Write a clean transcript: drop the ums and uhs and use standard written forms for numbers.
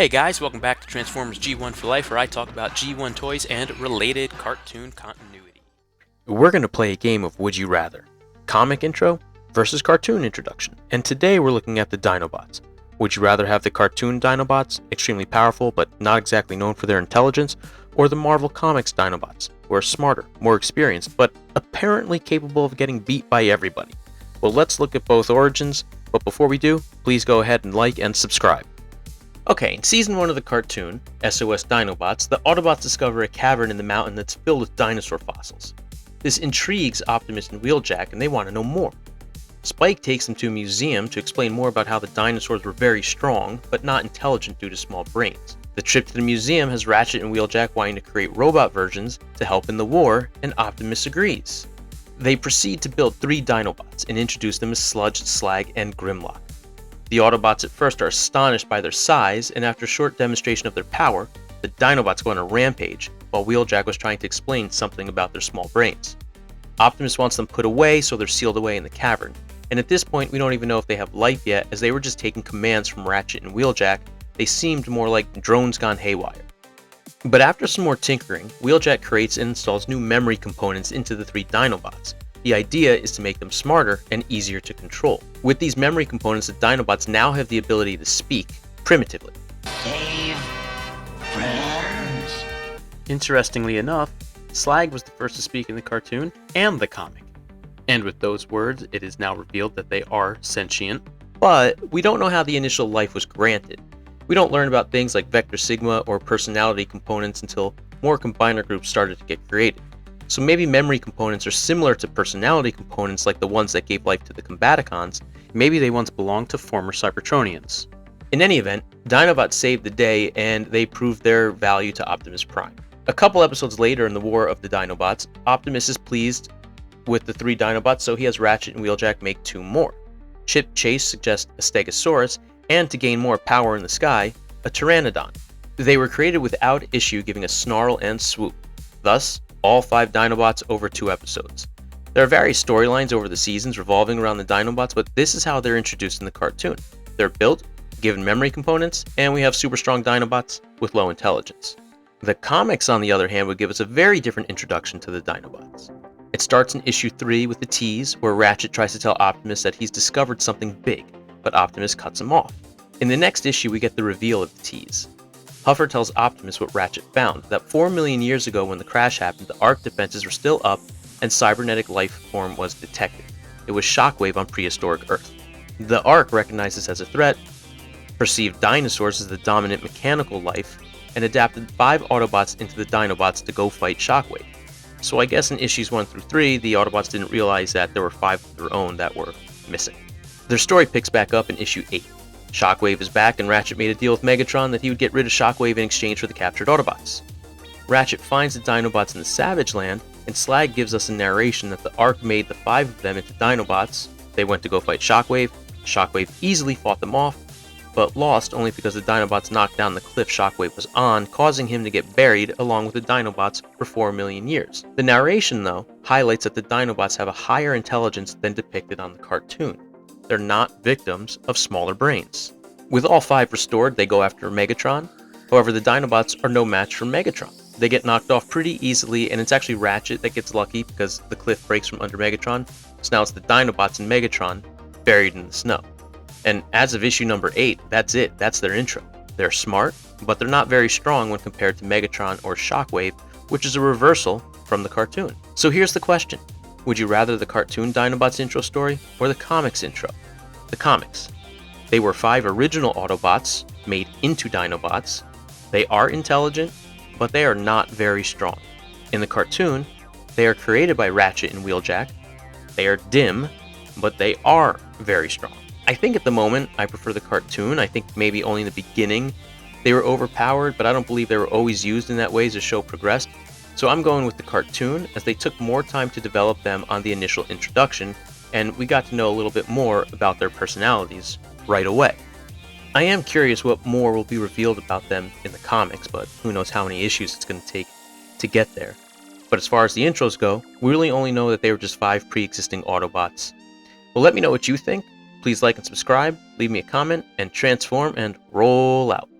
Hey guys, welcome back to Transformers G1 for Life, where I talk about G1 toys and related cartoon continuity. We're going to play a game of Would You Rather, comic intro versus cartoon introduction, and today we're looking at the Dinobots. Would you rather have the cartoon Dinobots, extremely powerful but not exactly known for their intelligence, or the Marvel Comics Dinobots, who are smarter, more experienced, but apparently capable of getting beat by everybody? Well, let's look at both origins, but before we do, please go ahead and like and subscribe. Okay, in Season 1 of the cartoon, SOS Dinobots, the Autobots discover a cavern in the mountain that's filled with dinosaur fossils. This intrigues Optimus and Wheeljack, and they want to know more. Spike takes them to a museum to explain more about how the dinosaurs were very strong, but not intelligent due to small brains. The trip to the museum has Ratchet and Wheeljack wanting to create robot versions to help in the war, and Optimus agrees. They proceed to build 3 Dinobots and introduce them as Sludge, Slag, and Grimlock. The Autobots at first are astonished by their size, and after a short demonstration of their power, the Dinobots go on a rampage, while Wheeljack was trying to explain something about their small brains. Optimus wants them put away, so they're sealed away in the cavern, and at this point we don't even know if they have life yet, as they were just taking commands from Ratchet and Wheeljack. They seemed more like drones gone haywire. But after some more tinkering, Wheeljack creates and installs new memory components into the 3 Dinobots. The idea is to make them smarter and easier to control. With these memory components, the Dinobots now have the ability to speak primitively. Save friends. Interestingly enough, Slag was the first to speak in the cartoon and the comic. And with those words, it is now revealed that they are sentient. But we don't know how the initial life was granted. We don't learn about things like Vector Sigma or personality components until more combiner groups started to get created. So maybe memory components are similar to personality components like the ones that gave life to the Combaticons. Maybe they once belonged to former Cybertronians. In any event, Dinobots saved the day and they proved their value to Optimus Prime. A couple episodes later in the War of the Dinobots, Optimus is pleased with the 3 Dinobots, so he has Ratchet and Wheeljack make 2 more. Chip Chase suggests a Stegosaurus, and to gain more power in the sky, a Pteranodon. They were created without issue, giving us Snarl and Swoop. Thus, all 5 Dinobots over 2 episodes. There are various storylines over the seasons revolving around the Dinobots, but this is how they're introduced in the cartoon. They're built, given memory components, and we have super strong Dinobots with low intelligence. The comics, on the other hand, would give us a very different introduction to the Dinobots. It starts in issue 3 with the tease, where Ratchet tries to tell Optimus that he's discovered something big, but Optimus cuts him off. In the next issue, we get the reveal of the tease. Huffer tells Optimus what Ratchet found, that 4 million years ago when the crash happened, the Ark defenses were still up and cybernetic life form was detected. It was Shockwave on prehistoric Earth. The Ark recognized this as a threat, perceived dinosaurs as the dominant mechanical life, and adapted 5 Autobots into the Dinobots to go fight Shockwave. So I guess in issues 1 through 3, the Autobots didn't realize that there were 5 of their own that were missing. Their story picks back up in issue 8. Shockwave is back, and Ratchet made a deal with Megatron that he would get rid of Shockwave in exchange for the captured Autobots. Ratchet finds the Dinobots in the Savage Land, and Slag gives us a narration that the Ark made the 5 of them into Dinobots. They went to go fight Shockwave. Shockwave easily fought them off, but lost only because the Dinobots knocked down the cliff Shockwave was on, causing him to get buried along with the Dinobots for 4 million years. The narration, though, highlights that the Dinobots have a higher intelligence than depicted on the cartoon. They're not victims of smaller brains. With all 5 restored, they go after Megatron. However, the Dinobots are no match for Megatron. They get knocked off pretty easily, and it's actually Ratchet that gets lucky because the cliff breaks from under Megatron. So now it's the Dinobots and Megatron buried in the snow. And as of issue number 8, that's it. That's their intro. They're smart, but they're not very strong when compared to Megatron or Shockwave, which is a reversal from the cartoon. So here's the question. Would you rather the cartoon Dinobots intro story or the comics intro? The comics. They were 5 original Autobots made into Dinobots. They are intelligent, but they are not very strong. In the cartoon, they are created by Ratchet and Wheeljack. They are dim, but they are very strong. I think at the moment, I prefer the cartoon. I think maybe only in the beginning they were overpowered, but I don't believe they were always used in that way as the show progressed. So I'm going with the cartoon, as they took more time to develop them on the initial introduction, and we got to know a little bit more about their personalities right away. I am curious what more will be revealed about them in the comics, but who knows how many issues it's going to take to get there. But as far as the intros go, we really only know that they were just 5 pre-existing Autobots. Well, let me know what you think. Please like and subscribe, leave me a comment, and transform and roll out.